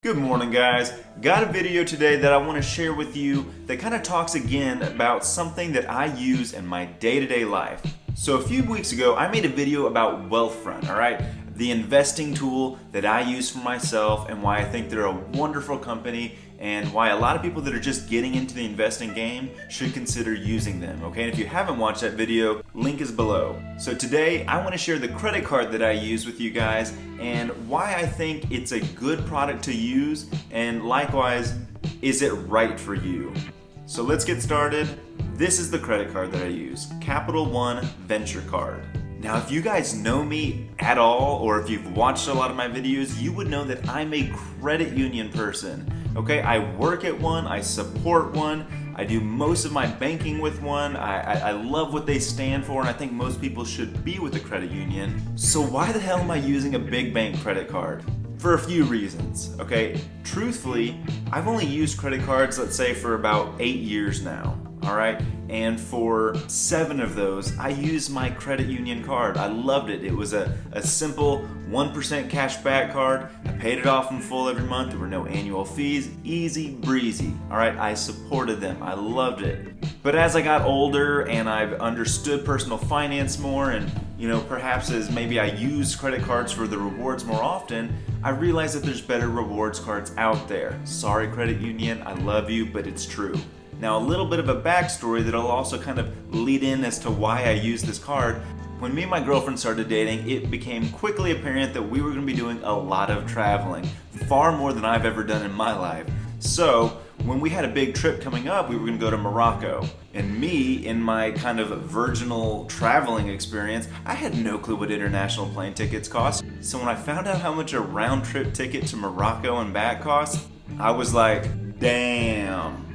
Good morning, guys. Got a video today that I want to share with you that kind of talks again about something that I use in my day-to-day life. So a few weeks ago, I made a video about Wealthfront, alright? The investing tool that I use for myself and why I think they're a wonderful company and why a lot of people that are just getting into the investing game should consider using them, okay? And if you haven't watched that video, link is below. So today, I want to share the credit card that I use with you guys and why I think it's a good product to use, and likewise, is it right for you? So let's get started. This is the credit card that I use, Capital One Venture Card. Now, if you guys know me at all, or if you've watched a lot of my videos, you would know that I'm a credit union person. Okay, I work at one, I support one, I do most of my banking with one, I love what they stand for, and I think most people should be with a credit union. So why the hell am I using a big bank credit card? For a few reasons, okay? Truthfully, I've only used credit cards, let's say, for about 8 years now. Alright, and for 7 of those, I used my credit union card. I loved it. It was a simple 1% cash back card. I paid it off in full every month. There were no annual fees. Easy breezy. Alright, I supported them. I loved it. But as I got older and I've understood personal finance more, and perhaps as maybe I use credit cards for the rewards more often, I realized that there's better rewards cards out there. Sorry, credit union, I love you, but it's true. Now, a little bit of a backstory that'll also kind of lead in as to why I use this card. When me and my girlfriend started dating, it became quickly apparent that we were going to be doing a lot of traveling, far more than I've ever done in my life. So, when we had a big trip coming up, we were going to go to Morocco. And me, in my kind of virginal traveling experience, I had no clue what international plane tickets cost. So when I found out how much a round trip ticket to Morocco and back cost, I was like, damn.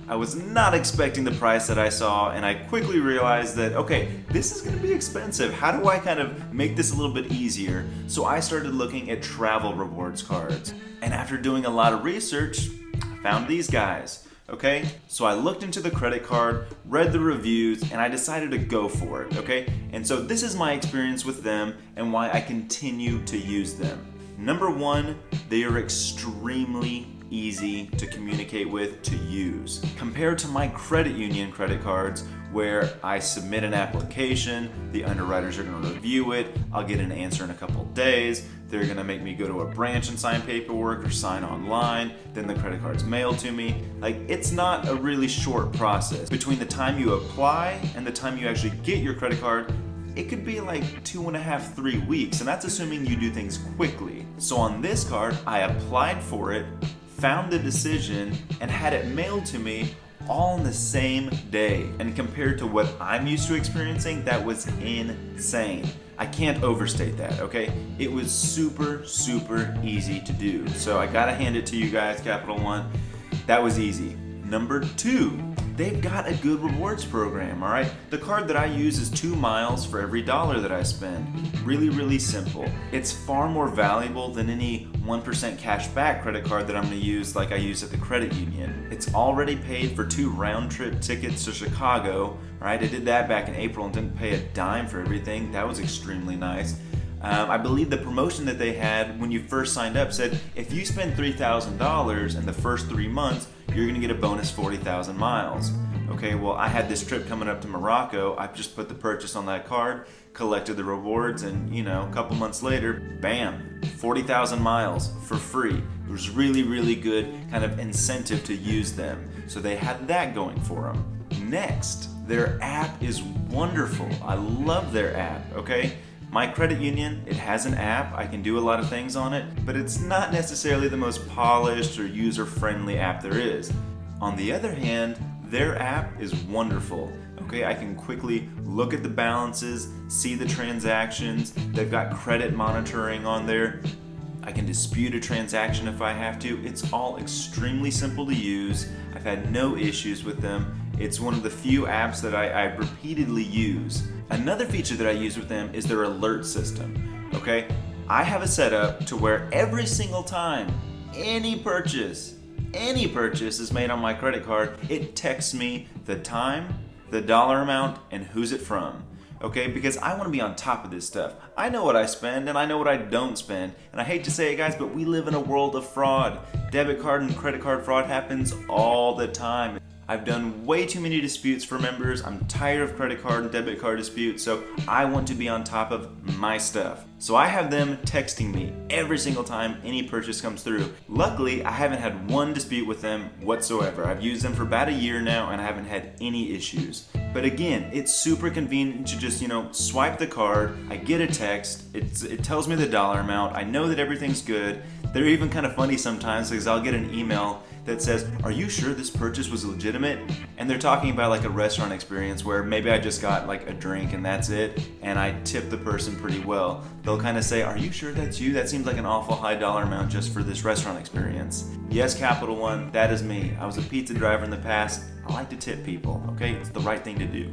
I was not expecting the price that I saw, and I quickly realized that, okay, this is going to be expensive. How do I kind of make this a little bit easier? So I started looking at travel rewards cards. And after doing a lot of research, I found these guys. Okay, so I looked into the credit card, read the reviews, and I decided to go for it, okay? And so this is my experience with them and why I continue to use them. Number one, they are extremely easy to communicate with, to use. Compared to my credit union credit cards, where I submit an application, the underwriters are going to review it, I'll get an answer in a couple days, they're going to make me go to a branch and sign paperwork or sign online, then the credit card's mailed to me. Like, it's not a really short process. Between the time you apply and the time you actually get your credit card, it could be like 2.5, 3 weeks, and that's assuming you do things quickly. So on this card, I applied for it, found the decision, and had it mailed to me all on the same day. And compared to what I'm used to experiencing, that was insane. I can't overstate that, okay? It was super, super easy to do. So I gotta hand it to you guys, Capital One. That was easy. Number two, they've got a good rewards program, all right? The card that I use is 2 miles for every dollar that I spend. Really, really simple. It's far more valuable than any 1% cash back credit card that I'm gonna use like I use at the credit union. It's already paid for 2 round trip tickets to Chicago, right? I did that back in April and didn't pay a dime for everything. That was extremely nice. I believe the promotion that they had when you first signed up said if you spend $3,000 in the first 3 months, you're gonna get a bonus 40,000 miles. Okay, well, I had this trip coming up to Morocco. I just put the purchase on that card, collected the rewards, and a couple months later, bam, 40,000 miles for free. It was really, really good kind of incentive to use them. So they had that going for them. Next, their app is wonderful. I love their app, okay? My credit union, it has an app, I can do a lot of things on it, but it's not necessarily the most polished or user-friendly app there is. On the other hand, their app is wonderful. Okay, I can quickly look at the balances, see the transactions, they've got credit monitoring on there. I can dispute a transaction if I have to. It's all extremely simple to use. I've had no issues with them. It's one of the few apps that I repeatedly use. Another feature that I use with them is their alert system, okay? I have it set up to where every single time any purchase is made on my credit card, it texts me the time, the dollar amount, and who's it from. okay? Because I want to be on top of this stuff. I know what I spend and I know what I don't spend. And I hate to say it, guys, but we live in a world of fraud. Debit card and credit card fraud happens all the time. I've done way too many disputes for members. I'm tired of credit card and debit card disputes, so I want to be on top of my stuff. So I have them texting me every single time any purchase comes through. Luckily, I haven't had one dispute with them whatsoever. I've used them for about a year now and I haven't had any issues. But again, it's super convenient to just, swipe the card, I get a text, it tells me the dollar amount, I know that everything's good. They're even kind of funny sometimes because I'll get an email that says, "Are you sure this purchase was legitimate?" And they're talking about like a restaurant experience where maybe I just got like a drink and that's it, and I tip the person pretty well. They'll kind of say, "Are you sure that's you? That seems like an awful high dollar amount just for this restaurant experience." Yes, Capital One, that is me. I was a pizza driver in the past. I like to tip people, okay? It's the right thing to do.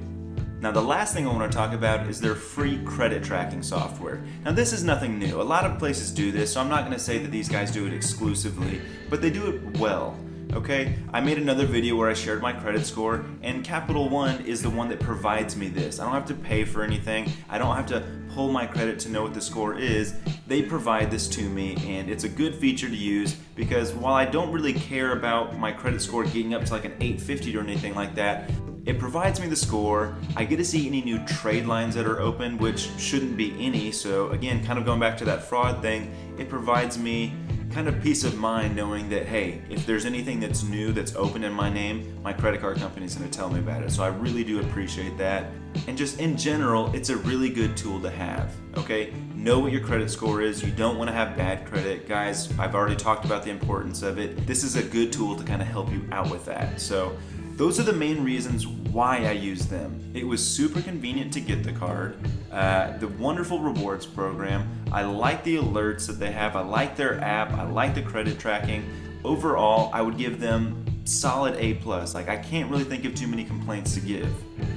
Now the last thing I want to talk about is their free credit tracking software. Now this is nothing new. A lot of places do this, so I'm not going to say that these guys do it exclusively, but they do it well. Okay, I made another video where I shared my credit score, and Capital One is the one that provides me this. I don't have to pay for anything. I don't have to pull my credit to know what the score is. They provide this to me, and it's a good feature to use because while I don't really care about my credit score getting up to like an 850 or anything like that, it provides me the score. I get to see any new trade lines that are open, which shouldn't be any. So again, kind of going back to that fraud thing, it provides me kind of peace of mind knowing that, hey, if there's anything that's new that's open in my name, my credit card company is going to tell me about it. So I really do appreciate that. And just in general, it's a really good tool to have, okay? Know what your credit score is. You don't want to have bad credit. Guys, I've already talked about the importance of it. This is a good tool to kind of help you out with that. So those are the main reasons why I use them. It was super convenient to get the card, the wonderful rewards program. I like the alerts that they have. I like their app. I like the credit tracking. Overall, I would give them solid A+. Like, I can't really think of too many complaints to give.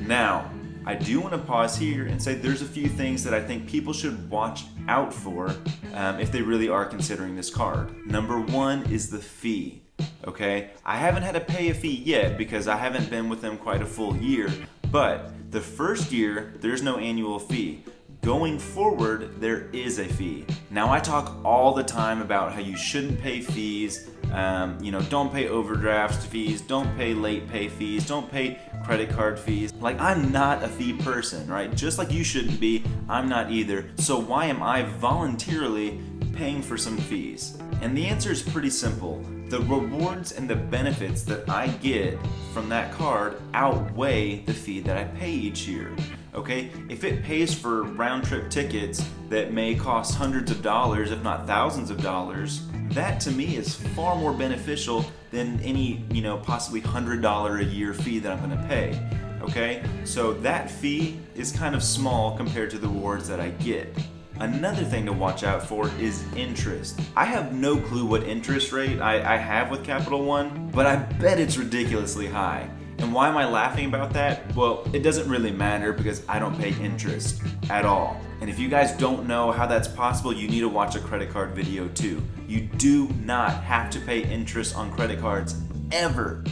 Now, I do want to pause here and say there's a few things that I think people should watch out for if they really are considering this card. Number one is the fee. Okay, I haven't had to pay a fee yet because I haven't been with them quite a full year, but the first year there's no annual fee. Going forward, there is a fee. Now I talk all the time about how you shouldn't pay fees, don't pay overdraft fees, don't pay late pay fees, don't pay credit card fees. Like, I'm not a fee person, right? Just like you shouldn't be, I'm not either. So why am I voluntarily paying for some fees? And the answer is pretty simple. The rewards and the benefits that I get from that card outweigh the fee that I pay each year. Okay, if it pays for round trip tickets that may cost hundreds of dollars, if not thousands of dollars, that to me is far more beneficial than any, possibly $100 a year fee that I'm going to pay. Okay, so that fee is kind of small compared to the rewards that I get. Another thing to watch out for is interest. I have no clue what interest rate I have with Capital One, but I bet it's ridiculously high. And why am I laughing about that? Well, it doesn't really matter because I don't pay interest at all. And if you guys don't know how that's possible, you need to watch a credit card video too. You do not have to pay interest on credit cards ever.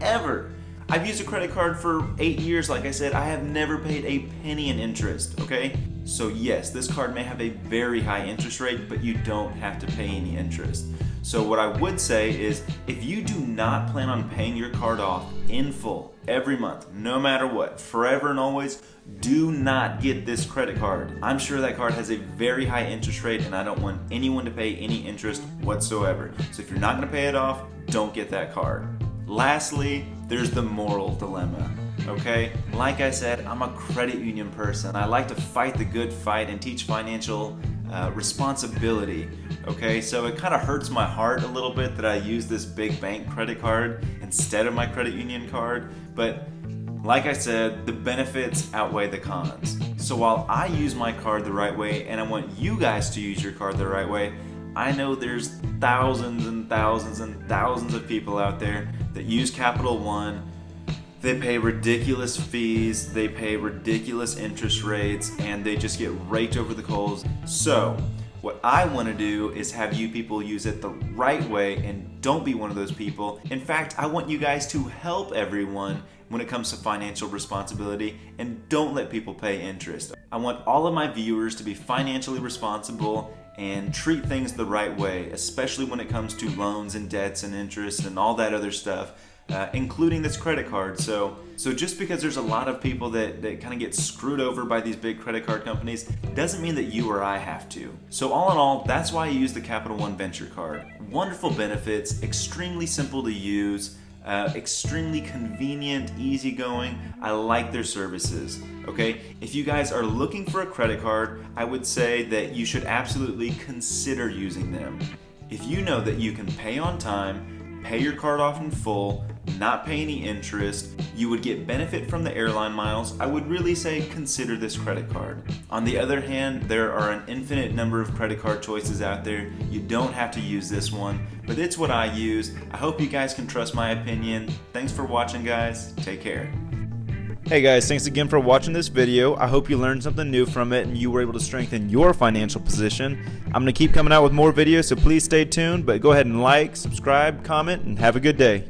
Ever. I've used a credit card for 8 years, like I said. I have never paid a penny in interest, okay? So yes, this card may have a very high interest rate, but you don't have to pay any interest. So what I would say is, if you do not plan on paying your card off in full every month, no matter what, forever and always, do not get this credit card. I'm sure that card has a very high interest rate and I don't want anyone to pay any interest whatsoever. So if you're not gonna pay it off, don't get that card. Lastly, there's the moral dilemma, okay? Like I said, I'm a credit union person. I like to fight the good fight and teach financial responsibility, okay? So it kind of hurts my heart a little bit that I use this big bank credit card instead of my credit union card, but like I said, the benefits outweigh the cons. So while I use my card the right way and I want you guys to use your card the right way, I know there's thousands and thousands and thousands of people out there that use Capital One. They pay ridiculous fees, they pay ridiculous interest rates, and they just get raked over the coals. So what I want to do is have you people use it the right way and don't be one of those people. In fact, I want you guys to help everyone when it comes to financial responsibility, and don't let people pay interest. I want all of my viewers to be financially responsible and treat things the right way, especially when it comes to loans and debts and interest and all that other stuff, including this credit card. So just because there's a lot of people that kind of get screwed over by these big credit card companies doesn't mean that you or I have to. So all in all, that's why I use the Capital One Venture Card. Wonderful benefits, extremely simple to use, extremely convenient, easygoing. I like their services. Okay, if you guys are looking for a credit card, I would say that you should absolutely consider using them. If you know that you can pay on time, pay your card off in full, not pay any interest, you would get benefit from the airline miles, I would really say consider this credit card. On the other hand, there are an infinite number of credit card choices out there. You don't have to use this one, but it's what I use. I hope you guys can trust my opinion. Thanks for watching, guys. Take care. Hey guys, thanks again for watching this video. I hope you learned something new from it and you were able to strengthen your financial position. I'm going to keep coming out with more videos, so please stay tuned, but go ahead and like, subscribe, comment, and have a good day.